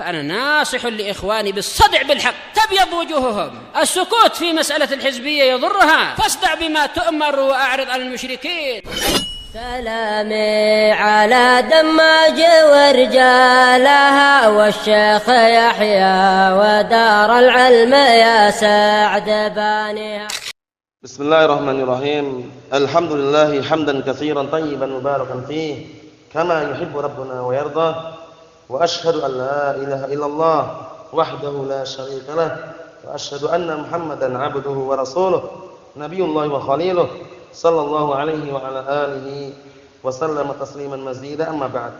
فأنا ناصح لإخواني بالصدع بالحق تبيض وجوههم. السكوت في مسألة الحزبية يضرها، فاصدع بما تؤمر وأعرض عن المشركين. سلامي على دماج ورجالها والشيخ يحيى ودار العلم يا سعد بانيها. بسم الله الرحمن الرحيم. الحمد لله حمدا كثيرا طيبا مباركا فيه كما يحب ربنا ويرضى. وأشهد أن لا إله إلا الله وحده لا شريك له وأشهد أن محمدا عبده ورسوله نبي الله وخليله صلى الله عليه وعلى آله وسلم تسليما مزيدا. أما بعد.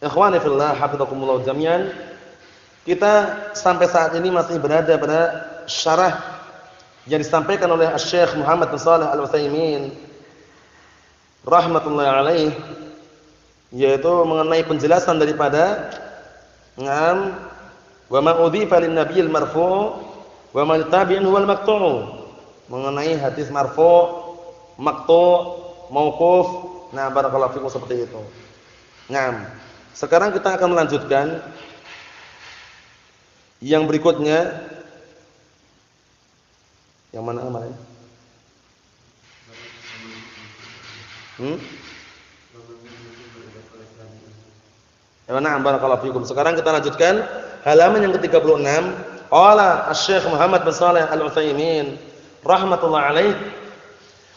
Ikhwani fillah hafizakumullah jami'an. Kita sampai saat ini masih berada pada syarah yang disampaikan oleh Syekh Muhammad bin Shalih Al-Utsaimin rahmatullahi alaih, yaitu mengenai penjelasan daripada wa ma udhifa lin nabiyil marfu' wa ma tabi'in wal maqtu', mengenai hadis marfu', maqtu', mauquf. Nah, barakallahu fikum seperti itu. Nah, sekarang kita akan melanjutkan yang berikutnya. Yang mana kemarin? Nah, barakallahu fikum. Sekarang kita lanjutkan halaman yang ke-36. Qala Asy-Syaikh Muhammad bin Shalih Al-Utsaimin rahmatullahi alaih,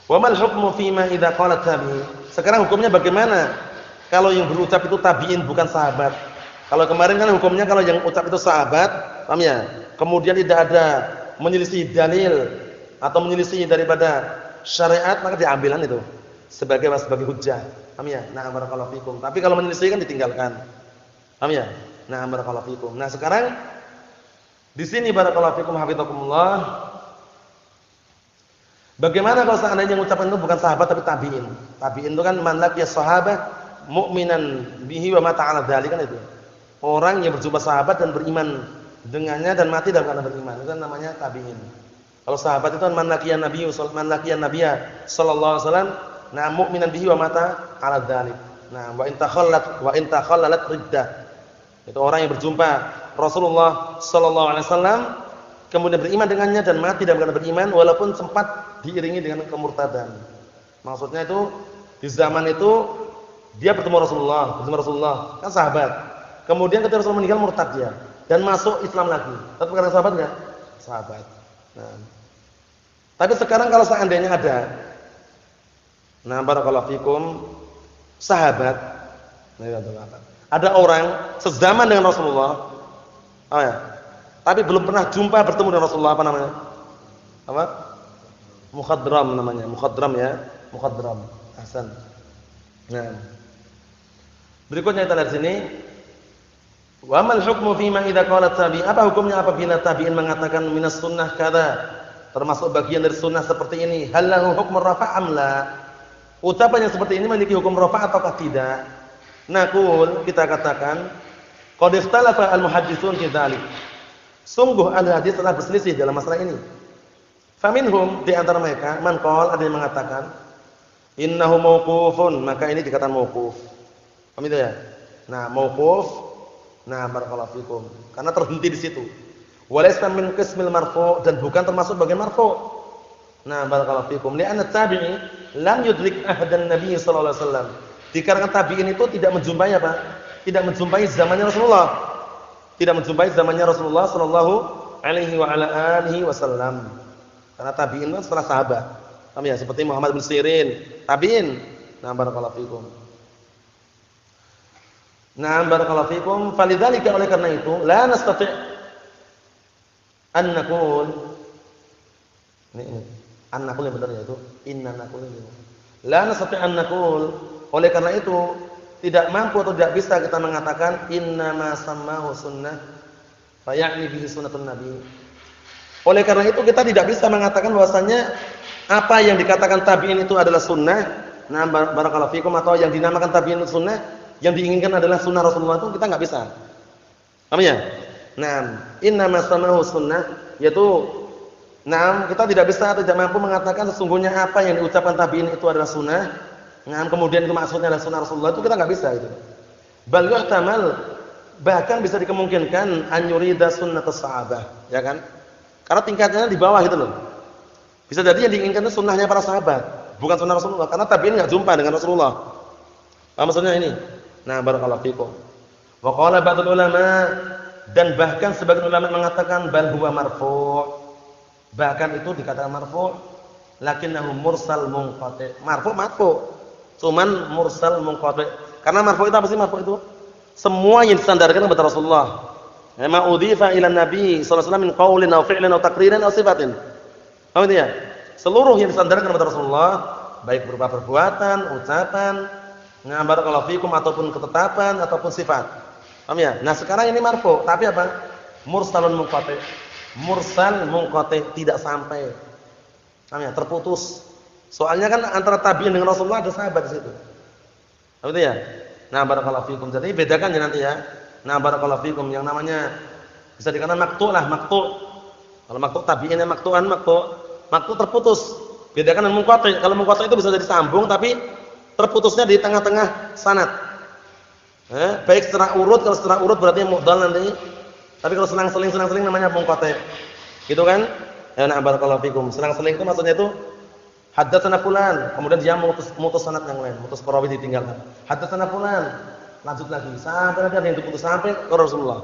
"Wa mal hukmu fima idza qala tabi'in." Sekarang hukumnya bagaimana kalau yang berucap itu tabi'in bukan sahabat? Kalau kemarin kan hukumnya kalau yang ucap itu sahabat, paham ya? Kemudian tidak ada menyelisih dalil atau menyelisih daripada syariat, maka diambilan itu sebagai hujjah. Paham ya? Nah, barakallahu fikum. Tapi kalau menyelisih kan ditinggalkan. Paham ya? Nah, barakallahu fikum. Nah, sekarang di sini barakallahu fikum hafizakumullah. Bagaimana kalau seandainya yang ucapan itu bukan sahabat tapi tabi'in? Tabi'in itu kan man laqiya sahabah mu'minan bihi wa mata 'ala dzalik, kan itu. Orang yang berjumpa sahabat dan beriman dengannya dan mati dalam keadaan beriman. Itu kan namanya tabi'in. Kalau sahabat itu kan man laqiyan nabiyya sallallahu alaihi wasallam, nah mu'minan bihi wa mata 'ala dzalik. Nah, wa in takhallalat riddah. Itu orang yang berjumpa Rasulullah sallallahu alaihi wasallam kemudian beriman dengannya dan mati dalam keadaan beriman walaupun sempat diiringi dengan kemurtadan. Maksudnya itu di zaman itu dia bertemu Rasulullah, kan sahabat. Kemudian ketika Rasul meninggal murtad dia dan masuk Islam lagi. Tapi karena sahabat enggak? Sahabat. Nah, tapi sekarang kalau seandainya ada, nah barakallahu fikum, sahabat, ada orang sezaman dengan Rasulullah, tapi belum pernah bertemu dengan Rasulullah, apa namanya? Apa? Mukhadram namanya, mukhadram ya, mukhadram. Hasan. Nah, berikutnya kita lihat sini. Wa mal hukmu fima idza qala tabi'in? Apa hukumnya apabila tabi'in mengatakan minas sunnah kada, termasuk bagian dari sunnah seperti ini? Hal lahu hukmur rafa' am la? Ucapan yang seperti ini memiliki hukum rafa' ataukah tidak? Naqul, kita katakan qad ikhtalafa al-muhadditsun fi dzalik. Sungguh ahli hadis telah berselisih dalam masalah ini. Faminhum, di antara mereka man qala, ada yang mengatakan innahu mauqufun, maka ini dikatakan mauquf. Paham itu ya? Nah, mauquf. Nah, barakallahu fikum. Karena terhenti di situ. Walaysa min qismil marfu', dan bukan termasuk bagian marfu'. Nah, barakallahu fikum. Li'anna tabi'i lam yudrik ahdan Nabi sallallahu alaihi wasallam. Dikarenakan tabi'in itu tidak menjumpai apa? Tidak menjumpai zamannya Rasulullah. Tidak menjumpai zamannya Rasulullah sallallahu alaihi wa ala alihi wasallam. Karena tabi'in kan setelah sahabat. Paham ya? Seperti Muhammad bin Sirin, tabi'in. Nah, barakallahu fikum. Nah, barakallahu fikum. Falidzalika, oleh karena itu, la nastati' an naqul. Ini an naqul yang benar yaitu inna naqul. La nastati' an naqul. Oleh karena itu, tidak mampu atau tidak bisa kita mengatakan inna ma sammahu sunnah fa ya'ni bihi sunnatun nabi. Oleh karena itu kita tidak bisa mengatakan bahwasanya apa yang dikatakan tabi'in itu adalah sunnah. Nah, barakallahu fikum, atau yang dinamakan tabi'in itu sunnah, yang diinginkan adalah sunnah Rasulullah, itu kita enggak bisa. Paham ya? Nah, innama samahu sunnah, yaitu kita tidak bisa, tidak mampu mengatakan sesungguhnya apa yang diucapkan tabi'in itu adalah sunnah. Kemudian itu maksudnya adalah sunnah Rasulullah, itu kita enggak bisa itu. Bal yuhtamal, Bahkan bisa dikemungkinkan an yurida sunnatus sahabah, ya kan? Karena tingkatnya di bawah gitu loh. Bisa jadi yang diinginkan itu sunnahnya para sahabat, bukan sunnah Rasulullah. Karena tabi'in enggak jumpa dengan Rasulullah. Apa maksudnya ini? Nah, barakallahu fikum. Wa qala ba'dul ulama, dan bahkan sebagian ulama mengatakan bal huwa marfu'. Bahkan itu dikatakan marfu', lakinnahu mursal munqati'. Marfu'. Cuman mursal munqati'. Karena marfu' itu apa sih marfu' itu? Semua yang disandarkan kepada Rasulullah. Ma udhifa ila Nabi sallallahu alaihi wasallam min qaulin aw fi'lin aw taqririn aw sifatin. Paham ya? Seluruh yang disandarkan kepada Rasulullah, baik berupa perbuatan, ucapan, barakallahu fikum, ataupun ketetapan ataupun sifat. Paham ya? Nah, sekarang ini marfu', tapi apa? Mursalun munqati'. Mursal munqati', tidak sampai. Paham ya? Terputus. Soalnya kan antara tabi'in dengan Rasulullah ada sahabat di situ. Paham ya? Nah, barakallahu fikum. Jadi bedakan ya nanti ya. Nah, barakallahu fikum, yang namanya bisa dikatakan maqtu' lah, maqtu'. Kalau maqtu' tabi'in maqtu'an, maqtu' terputus. Bedakan dengan munqati'. Kalau munqati' itu bisa jadi sambung tapi terputusnya di tengah-tengah sanad. Baik secara urut, kalau secara urut berarti mu'dhal nanti. Tapi kalau selang-seling namanya munqati'. Gitu kan? Ya, nah, barakallahu fikum. Selang-seling itu maksudnya itu haddatsana fulan, kemudian dia mutus sanad yang lain, mutus perawi ditinggalkan. Haddatsana fulan, lanjut lagi sampai ada yang diputus sampai ke Rasulullah.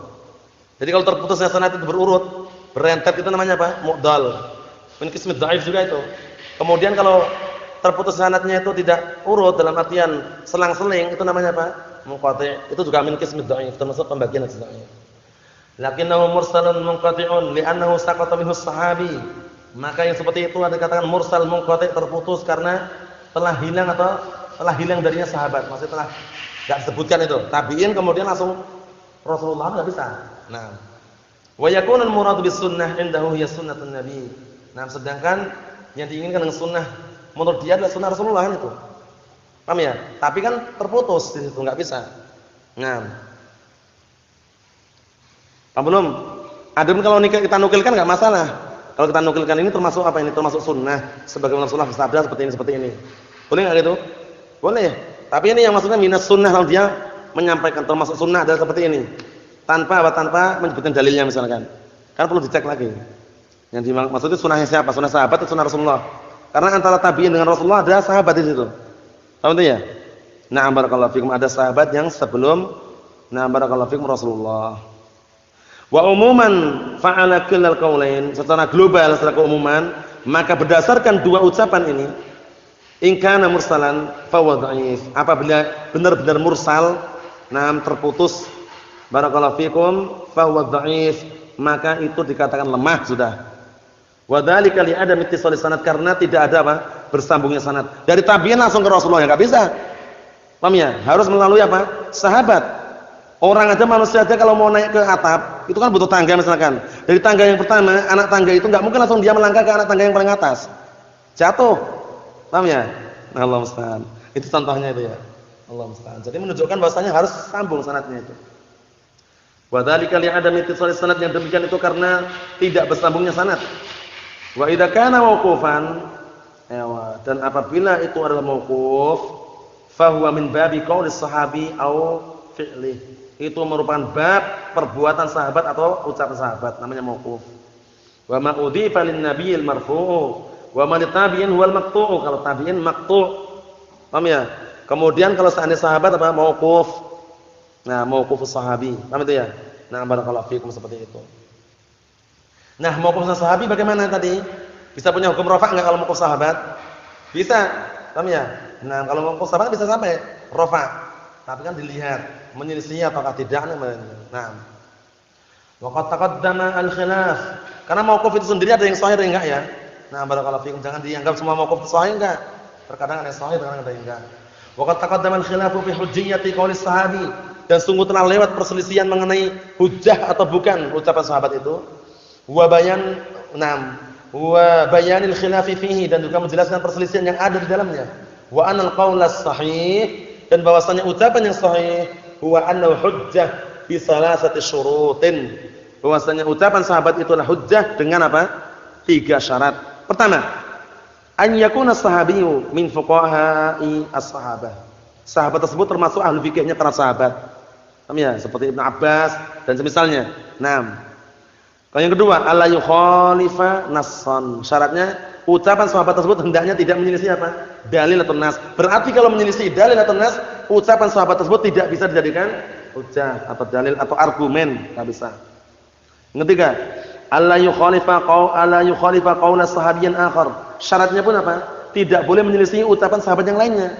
Jadi kalau terputusnya sanad itu berurut, berentet, itu namanya apa? Mu'dhal. Min qismi dhaif juga itu. Kemudian kalau terputus sanadnya itu tidak urut dalam artian selang-seling, itu namanya apa? Munqati'. Itu juga min qismi dhaif, termasuk pembagian dhaif. Lakinnahu mursalun munqati'un li'annahu saqata minhu sahabi. Maka yang seperti itu ada dikatakan mursal munqati', terputus karena telah hilang atau telah hilang darinya sahabat. Maksudnya telah enggak disebutkan itu. Tabi'in kemudian langsung Rasulullah, enggak bisa. Nah, wa yakunul muradu bis sunnah indahu hiya sunnatun nabi. Nah, sedangkan yang diinginkan dengan sunnah menurut dia adalah sunnah Rasulullah itu. Paham ya? Tapi kan terputus di situ, enggak bisa. Nah. Paham belum? Adapun kalau kita nukilkan enggak masalah. Kalau kita nukilkan ini termasuk apa ini? Termasuk sunnah. Sebagaimana Rasulullah bersabda seperti ini. Boleh enggak gitu? Boleh. Tapi ini yang maksudnya minas sunnah, kalau dia menyampaikan termasuk sunnah adalah seperti ini. Tanpa menyebutkan dalilnya misalkan. Kan perlu dicek lagi. Yang maksudnya sunnahnya siapa? Sunnah sahabat atau sunnah Rasulullah? Karena antara tabi'in dengan Rasulullah ada sahabat di situ. Paham itu ya? Na'am barakallahu fikum, ada sahabat yang sebelum barakallahu fikum Rasulullah. Wa umuman fa'ala kullal qaulain, secara global, secara keumuman, maka berdasarkan dua ucapan ini, in kana mursalan fa huwa dhaif. Apabila benar-benar mursal, terputus, barakallahu fikum, fa huwa dhaif, maka itu dikatakan lemah sudah. Wa dzalika li adam ittisali sanad, karena tidak ada apa? Bersambungnya sanad. Dari tabi'in langsung ke Rasulullah enggak bisa. Paham ya? Harus melalui apa? Sahabat. Orang aja, manusia aja kalau mau naik ke atap, itu kan butuh tangga misalkan. Dari tangga yang pertama, anak tangga itu enggak mungkin langsung dia melangkah ke anak tangga yang paling atas. Jatuh. Paham ya? Allah musta'an. Itu contohnya itu ya. Allah musta'an. Jadi menunjukkan bahwasanya harus sambung sanadnya itu. Wa dzalika li adami ittisali sanad, yang demikian itu karena tidak bersambungnya sanad. Wa idza kana mauqufan, dan apabila itu adalah mauquf, fa huwa min babi qauli sahabi au fi'li. Itu merupakan bab perbuatan sahabat atau ucapan sahabat, namanya mauquf. Wa ma udhifa lin nabiyil marfu', wa ma litabi'in huwal maqtu'. Kalau tabi'in maqtu'. Paham ya? Kemudian kalau seandainya sahabat apa? Mauquf. Nah, mauqufus sahabi. Paham itu ya? Nah, barakallahu fikum, seperti itu. Nah, mauquf sahabi bagaimana tadi? Bisa punya hukum rafa' enggak kalau mauquf sahabat? Bisa. Paham ya? Nah, kalau mauquf sahabat bisa sampai rafa'. Tapi kan dilihat menyelisih ataukah tidak. Nah, waqad taqaddama al-khilaf. Karena mauquf itu sendiri ada yang sahih ada yang enggak ya. Nah, barakallahu fikum, jangan dianggap semua mauquf itu sahih enggak. Terkadang ada yang sahih, terkadang ada yang enggak. Waqad taqaddama al-khilafu fi hujjiyyati qauli sahabi, dan sungguh telah lewat perselisihan mengenai hujjah atau bukan ucapan sahabat itu. Wa bayanil khilafi fihi, dan juga menjelaskan perselisihan yang ada di dalamnya. Wa anal qaulas sahih, dan bahwasanya ucapan yang sahih huwa annahu hujjah bi salasati syurutin. Bahwasanya ucapan sahabat itulah hujjah dengan apa? 3 syarat. Pertama, an yakuna sahabiyyu min fuqaha'i as-sahabah. Sahabat tersebut termasuk ahli fikihnya para sahabat. Paham ya? Seperti Ibnu Abbas dan semisalnya. Naam. Kalau yang kedua, alla yukhalifa nassan. Syaratnya ucapan sahabat tersebut hendaknya tidak menyelisih apa? Dalil atau nas. Berarti kalau menyelisih dalil atau nas, ucapan sahabat tersebut tidak bisa dijadikan hujjah atau dalil atau argumen, enggak bisa. Yang ketiga, alla yukhalifa qaula sahabiyyin akhar. Syaratnya pun apa? Tidak boleh menyelisih ucapan sahabat yang lainnya.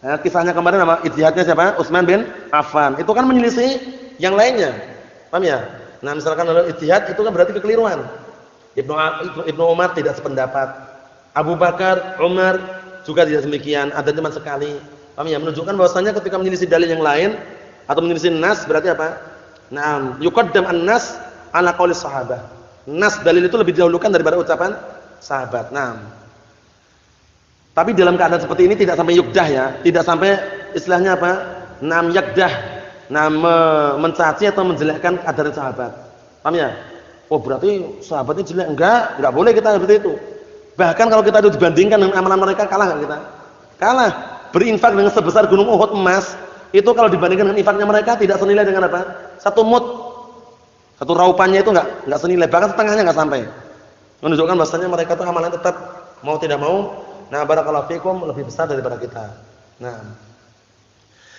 Nah, kisahnya kemarin apa? Ijtihadnya siapa? Utsman bin Affan. Itu kan menyelisih yang lainnya. Paham ya? Nah, misalkan kalau ijtihad itu kan berarti kekeliruan. Ibnu Umar tidak sependapat. Abu Bakar, Umar juga tidak demikian, ada cuma sekali. Paham ya? Menunjukkan bahwasanya ketika menyelisih dalil yang lain atau menyelisih nas berarti apa? Naam, yuqaddam an-nas ala qauli sahabah. Nas dalil itu lebih didahulukan daripada ucapan sahabat. Naam. Tapi dalam keadaan seperti ini tidak sampai yukdah ya, tidak sampai istilahnya apa? Naam yakdah, naam mencaci atau menjelekkan keadaan sahabat. Paham ya? Oh berarti sahabatnya jelek? Enggak boleh kita seperti itu. Bahkan kalau kita itu dibandingkan dengan amalan mereka kalah enggak kita? Kalah. Berinfak dengan sebesar gunung Uhud emas, itu kalau dibandingkan dengan infaknya mereka tidak senilai dengan apa? Satu mud. Satu raupannya itu enggak senilai, bahkan setengahnya enggak sampai. Menunjukkan bahwasanya mereka itu amalan tetap mau tidak mau. Nah, barakallahu fikum lebih besar daripada kita. Nah.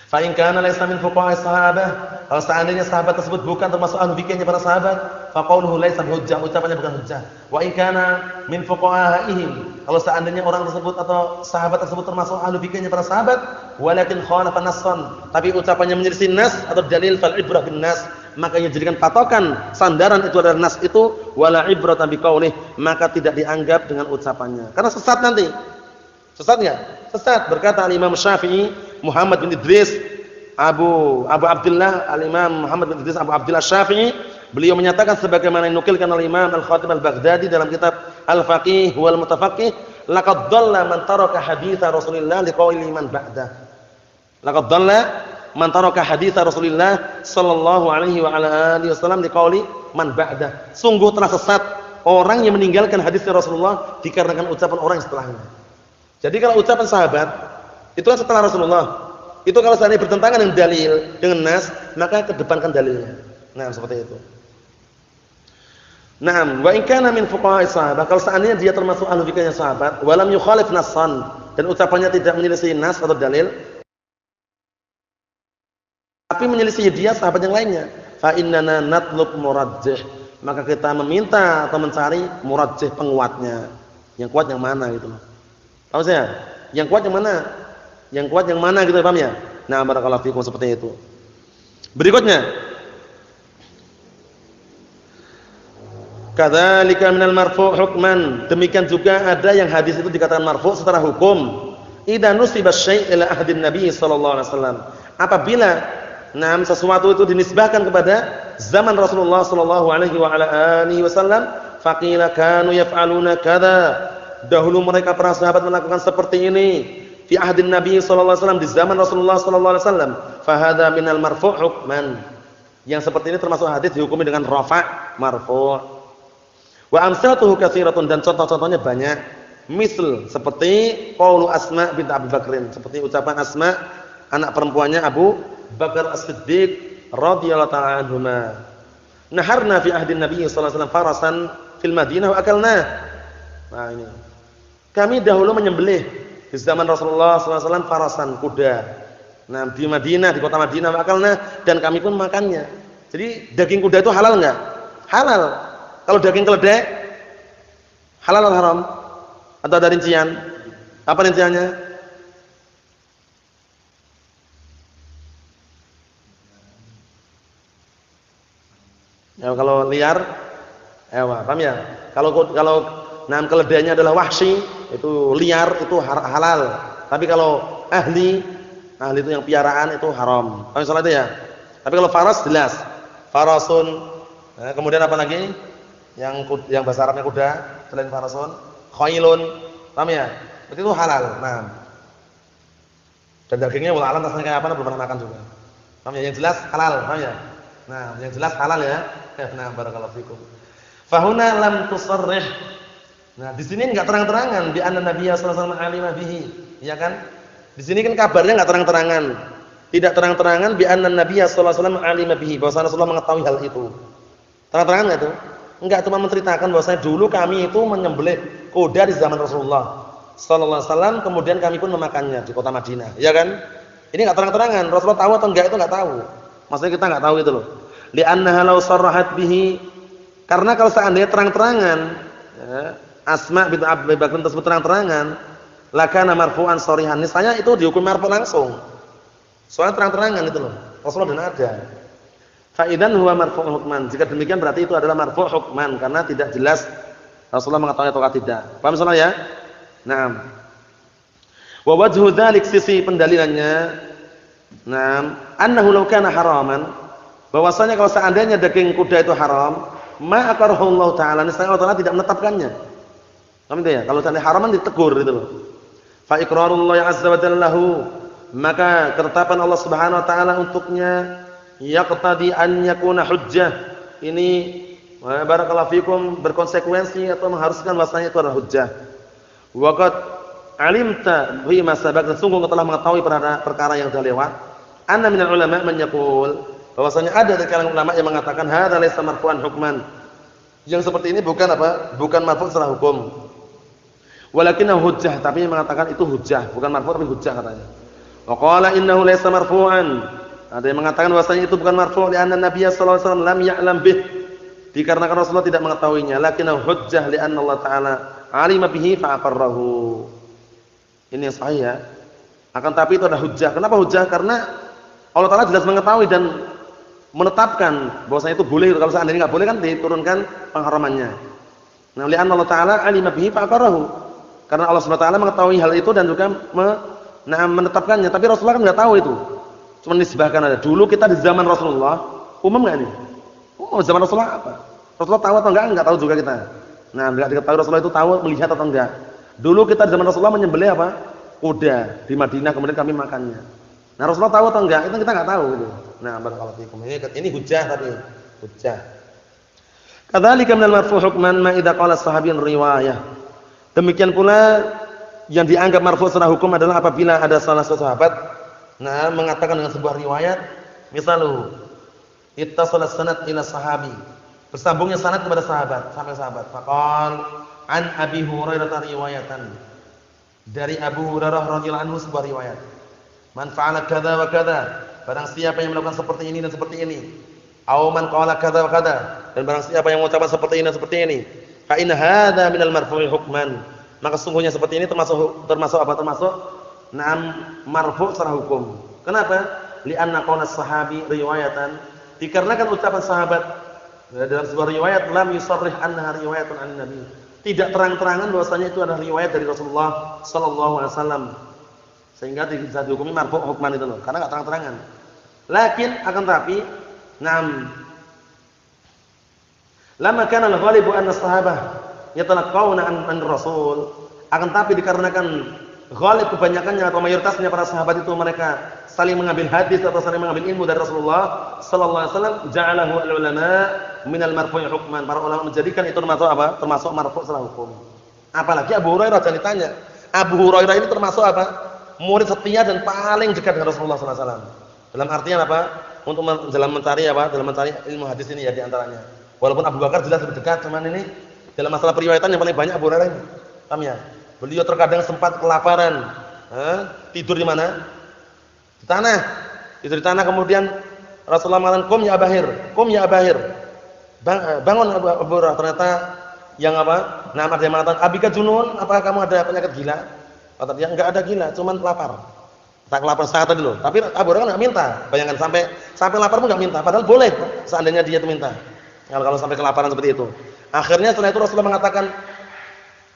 Fa in kana laysa min fuqaha sahabah, kalau seandainya sahabat tersebut bukan termasuk ahli fikihnya para sahabat, fa qauluhu laysa hujjah, ucapannya bukan hujjah. Wa in kana min fuqahaihim, kalau seandainya orang tersebut atau sahabat tersebut termasuk ahli fikihnya para sahabat, walakin khalafa nassan, tapi ucapannya menyelisih nas atau dalil fal ibrah bin nas, maka ia jadikan patokan sandaran itu adalah nas itu, wala ibrata biqaulih, maka tidak dianggap dengan ucapannya. Karena sesat nanti. Sesat enggak? Sesat. Berkata Imam Syafi'i, Muhammad bin Idris, Abu Abdullah, Al-Imam Muhammad bin Idris Abu Abdullah Syafi'i, beliau menyatakan sebagaimana dinukilkan oleh Imam Al-Khatib Al-Baghdadi dalam kitab Al-Faqih wal Mutafaqih, laqad dhalla man taraka hadits Rasulillah liqauli man ba'dah. Laqad dhalla man taraka hadits Rasulillah sallallahu alaihi wa ala alihi wasallam liqauli man ba'dah. Sungguh telah sesat orang yang meninggalkan hadis Rasulullah dikarenakan ucapan orang yang setelahnya. Jadi kalau ucapan sahabat itu kan setelah Rasulullah, itu kalau seandainya bertentangan dengan dalil, dengan nas, maka kedepankan dalilnya. Nah, seperti itu. Naam, wa in kana min fuqaha'i sahabat, kalau seandainya dia termasuk ahli fikihnya sahabat, walam yukhalif nassan, dan ucapannya tidak menyelisih nas atau dalil, tapi menyelisih dia sahabat yang lainnya, fa innana natlub murajjih, maka kita meminta atau mencari murajjih penguatnya. Yang kuat yang mana gitu loh. Paham saya? Yang kuat yang mana? Yang kuat yang mana gitu, paham ya? Nah, barakallahu fikum seperti itu. Berikutnya, kadzalika minal marfu' hukman, demikian juga ada yang hadis itu dikatakan marfu' secara hukum. Idza nusiba syai' ila ahdin nabi sallallahu alaihi wasallam, apabila sesuatu itu dinisbahkan kepada zaman Rasulullah sallallahu alaihi wa ala alihi wasallam, faqila kanu yaf'aluna kadza, dahulu mereka para sahabat melakukan seperti ini fi ahdin nabi sallallahu alaihi wasallam, di zaman Rasulullah sallallahu alaihi wasallam, fa hadza minal marfu' hukman, yang seperti ini termasuk hadis dihukumi dengan rafa' marfu'. Wa amsalatuhu katsiratun, dan contoh-contohnya banyak. Misal seperti qaulu Asma bint Abi Bakrin, seperti ucapan Asma anak perempuannya Abu Bakar As-Siddiq radhiyallahu ta'ala anhuma, naharna fi ahdin nabi sallallahu alaihi wasallam farasan fil Madinah wa akalna. Nah ini, kami dahulu menyembelih di zaman Rasulullah SAW farasan, kuda. Nah di Madinah, di kota Madinah, makalna, dan kami pun makannya. Jadi daging kuda itu halal enggak? Halal. Kalau daging keledai halal atau haram? Atau ada rincian? Apa rinciannya? Ya kalau liar, paham ya? Kalau keledainya adalah wahsy, itu liar, itu halal. Tapi kalau ahli itu yang piaraan itu haram. Paham soal itu ya? Tapi kalau faras jelas. Farasun. Nah, kemudian apa lagi? Yang bahasa Arabnya kuda selain farasun, khailun. Paham ya? Itu halal. Nah. Dan dagingnya wallah alam rasanya kayak apa belum pernah makan juga. Paham ya? Yang jelas halal, paham ya? Nah, yang jelas halal ya. Nah, barakallahu fikum. Fahuna lam tusarrih. Nah, di sini enggak terang-terangan bi anna Nabiy sallallahu alaihi wasallam alima bihi, ya kan? Di sini kan kabarnya enggak terang-terangan. Tidak terang-terangan bi anna Nabiy sallallahu alaihi wasallam alima bihi, bahwa Rasulullah mengetahui hal itu. Terang-terangan enggak itu? Enggak, cuma menceritakan bahwasanya dulu kami itu menyembelih kuda di zaman Rasulullah sallallahu alaihi wasallam, kemudian kami pun memakannya di kota Madinah, ya kan? Ini enggak terang-terangan, Rasulullah tahu atau enggak itu enggak tahu. Maksudnya kita enggak tahu itu loh. Li'annaha law sarrahat bihi, karena kalau seandainya terang-terangan, ya, Asma bintu Abi Bakr tersebut terang-terangan, lakana marfu'an sharihan, niscaya itu dihukum marfu' langsung. Soalnya terang-terangan itu loh. Rasulullah dan ada. Fa idzan huwa marfu' hukman. Jika demikian berarti itu adalah marfu' hukman karena tidak jelas Rasulullah mengetahui atau tidak. Paham salah ya? Naam. Wa wajhu dzalik, sisi pendalilannya, naam, annahu law kana haraman, bahwasanya kalau seandainya daging kuda itu haram, ma aqarrahu Allah taala, niscaya Allah taala tidak menetapkannya. Paham itu ya? Kalau seandainya haraman ditegur gitu loh. Fa iqrarullah azza wa jalla lahu, maka ketetapan Allah Subhanahu wa taala untuknya yaqtadi an yakuna hujjah. Ini barakallahu fikum berkonsekuensi atau mengharuskan bahwasanya itu adalah hujjah. Wa qad alimta fi ma sabaq, sungguh telah mengetahui perkara yang sudah lewat. Anna minal ulama man yaqul, bahwasanya ada dari kalangan ulama yang mengatakan hadza laysa marfu'an hukman. Yang seperti ini bukan apa? Bukan marfu' secara hukum. Walakinnahu hujjah, tapi yang mengatakan itu hujjah, bukan marfu' tapi hujjah katanya. Wa qala innahu laysa marfu'an. Ada yang mengatakan bahwasanya itu bukan marfu' li'anna Nabiy sallallahu alaihi wasallam lam ya'lam bih. Dikarenakan Rasulullah tidak mengetahuinya, lakinnahu hujjah li'anna Allah taala alima bihi fa'aqarrahu. Ini yang sahih ya. Akan tapi itu ada hujjah. Kenapa hujjah? Karena Allah taala jelas mengetahui dan menetapkan bahwasanya itu boleh. Kalau seandainya enggak boleh kan diturunkan pengharamannya. Nah, li'anna Allah taala alima bihi fa'aqarrahu. Karena Allah Subhanahu wa taala mengetahui hal itu dan juga menetapkannya. Tapi Rasulullah kan enggak tahu itu. Cuma nisbahkan ada. Dulu kita di zaman Rasulullah, umum enggak ini? Oh, zaman Rasulullah apa? Rasulullah tahu atau enggak tahu juga kita. Nah, enggak diketahui Rasulullah itu tahu melihat atau enggak. Dulu kita di zaman Rasulullah menyembelih apa? Kuda di Madinah, kemudian kami makannya. Nah, Rasulullah tahu atau enggak? Itu kita enggak tahu gitu. Nah, barakallahu fikum. Ini hujjah tadi. Hujjah. Kadzalika minal marfu' hukman ma idza qala sahabiyyun riwayah. Demikian pula yang dianggap marfu' secara hukum adalah apabila ada salah satu sahabat mengatakan dengan sebuah riwayat, misalnya ittasala sanad ila sahabi, bersambungnya sanad kepada sahabat, sampai sahabat. Faqal an Abi Hurairah riwayatan, dari Abu Hurairah radhiyallahu anhu sebuah riwayat. Man fa'ala kadza wa kadza, barang siapa yang melakukan seperti ini dan seperti ini. Aw man qala kadza wa kadza, dan barang siapa yang mengucapkan seperti ini dan seperti ini. Fa in hadza minal marfu'i hukman, maka sungguhnya seperti ini termasuk apa? Termasuk marfu' secara hukum. Kenapa? Li'anna qaula sahabi riwayatan, dikarenakan ucapan sahabat dalam sebuah riwayat lam yusarrih annaha riwayatun an nabi, tidak terang-terangan bahwasanya itu adalah riwayat dari Rasulullah sallallahu alaihi wasallam, sehingga bisa dihukumi marfu' hukman itu loh, karena enggak terang-terangan. Lakin akan tapi lama kana al-ghalibu anna sahabah yatalaqawna an Rasul, akan tapi dikarenakan ghalib kebanyakannya atau mayoritasnya para sahabat itu mereka saling mengambil hadis atau saling mengambil ilmu dari Rasulullah sallallahu alaihi wasallam, ja'alahu al-ulama minal marfu'i hukman. Para ulama menjadikan itu termasuk apa? Termasuk marfu' secara hukum. Apalagi Abu Hurairah, jangan ditanya. Abu Hurairah ini termasuk apa? Murid setia dan paling dekat dengan Rasulullah sallallahu alaihi wasallam. Dalam artian apa? Untuk dalam mencari apa? Dalam mencari ilmu hadis ini ya di antaranya. Walaupun Abu Bakar jelas lebih dekat, cuman ini dalam masalah periwayatan yang paling banyak Abu Hurairah ini. Paham ya? Beliau terkadang sempat kelaparan. Tidur di mana? Di tanah. Tidur di tanah, kemudian Rasulullah mengatakan, "Qum ya Abahir, qum ya Abahir." Bangun Abu Hurairah. Ternyata yang apa? Nah, ada yang mengatakan, "Abika junun, apakah kamu ada penyakit gila?" Kata dia, "Enggak ada gila, cuman lapar." Tak lapar saat tadi loh. Tapi Abu Hurairah enggak minta. Bayangkan sampai lapar pun enggak minta, padahal boleh seandainya dia itu minta. Kalau sampai kelaparan seperti itu. Akhirnya setelah itu Rasulullah mengatakan,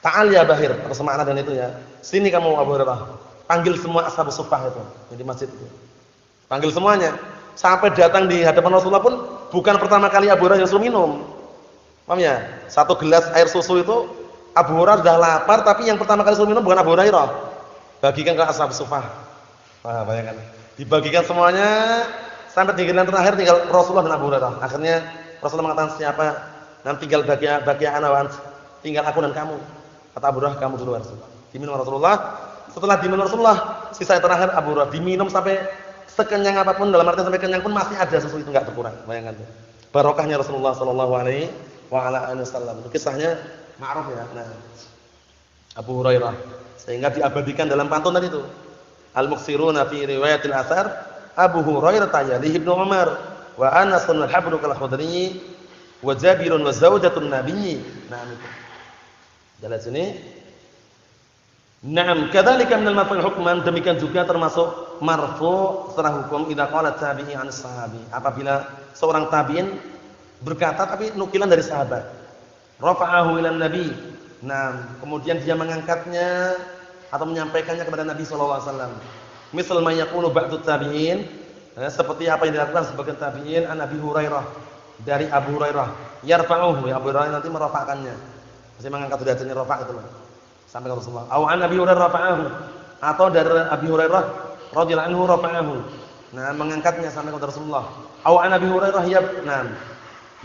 "Ta'al ya Bahir," atau semakna dan itu ya. "Sini kamu Abu Hurairah." Panggil semua ashabus suffah itu di masjid itu. Panggil semuanya. Sampai datang di hadapan Rasulullah pun bukan pertama kali Abu Hurairah disuruh minum. Paham ya? Satu gelas air susu itu Abu Hurairah sudah lapar, tapi yang pertama kali disuruh minum bukan Abu Hurairah. Bagikan ke ashabus suffah. Wah, bayangkan. Dibagikan semuanya sampai di giliran terakhir tinggal Rasulullah dan Abu Hurairah. Akhirnya Rasulullah mengatakan, "Siapa? Nanti tinggal bagi ana wa ant. Tinggal aku dan kamu." Kata Abu Hurairah, "Kamu dulu Rasulullah." Diminum Rasulullah. Setelah diminum Rasulullah, sisa yang terakhir Abu Hurairah diminum sampai sekenyang apapun, dalam arti sampai kenyang pun masih ada susu itu, enggak berkurang. Bayangkan tuh. Barokahnya Rasulullah sallallahu alaihi wasallam. Itu kisahnya ma'ruf ya. Nah, Abu Hurairah sehingga diabadikan dalam pantun tadi itu. Al-muksiruna fi riwayatil athar Abu Hurairah yalihi Ibnu Umar wa Anasun wal habru kal khudri wa Jabirun wa zaujatun nabiyyi. Nah, itu. Jelas ini. Naam, kadzalika minal marfu' hukman, demikian juga termasuk marfu' secara hukum idza qala tabi'i an sahabi. Apabila seorang tabi'in berkata tapi nukilan dari sahabat. Rafa'ahu ila nabi. Nah, kemudian dia mengangkatnya atau menyampaikannya kepada Nabi sallallahu alaihi wasallam. Misal ma yaqulu ba'du tabi'in, seperti apa yang dilakukan sebagian tabi'in an Abi Hurairah, dari Abu Hurairah. Yarfa'uhu, ya Abu Hurairah nanti merafa'kannya. Masih mengangkat derajatnya rafa' itu loh. Sampai ke Rasulullah. Au an Abi Hurairah rafa'ahu, atau dari Abi Hurairah radhiyallahu anhu rafa'ahu. Nah, mengangkatnya sampai ke Rasulullah. Au an Abi Hurairah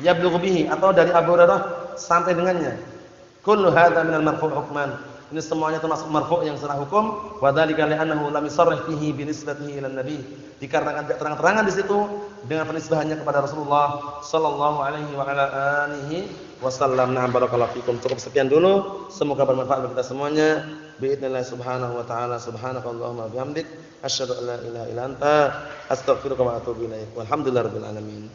yablughu bihi, atau dari Abu Hurairah sampai dengannya. Kullu hadza minal marfu' hukman. Ini semuanya termasuk marfu' yang secara hukum. Wa dzalika li'annahu lam yusarrih fihi bi nisbatihi ila nabi. Dikarenakan terang-terangan di situ dengan penisbahannya kepada Rasulullah sallallahu alaihi wa ala alihi wasallam. Nah, barakallahu fikum. Cukup sekian dulu. Semoga bermanfaat bagi kita semuanya. Bi'idznillah subhanahu wa ta'ala. Subhanakallahumma bihamdik asyhadu an la ilaha illa anta astaghfiruka wa atubu ilaik. Walhamdulillahirabbil alamin.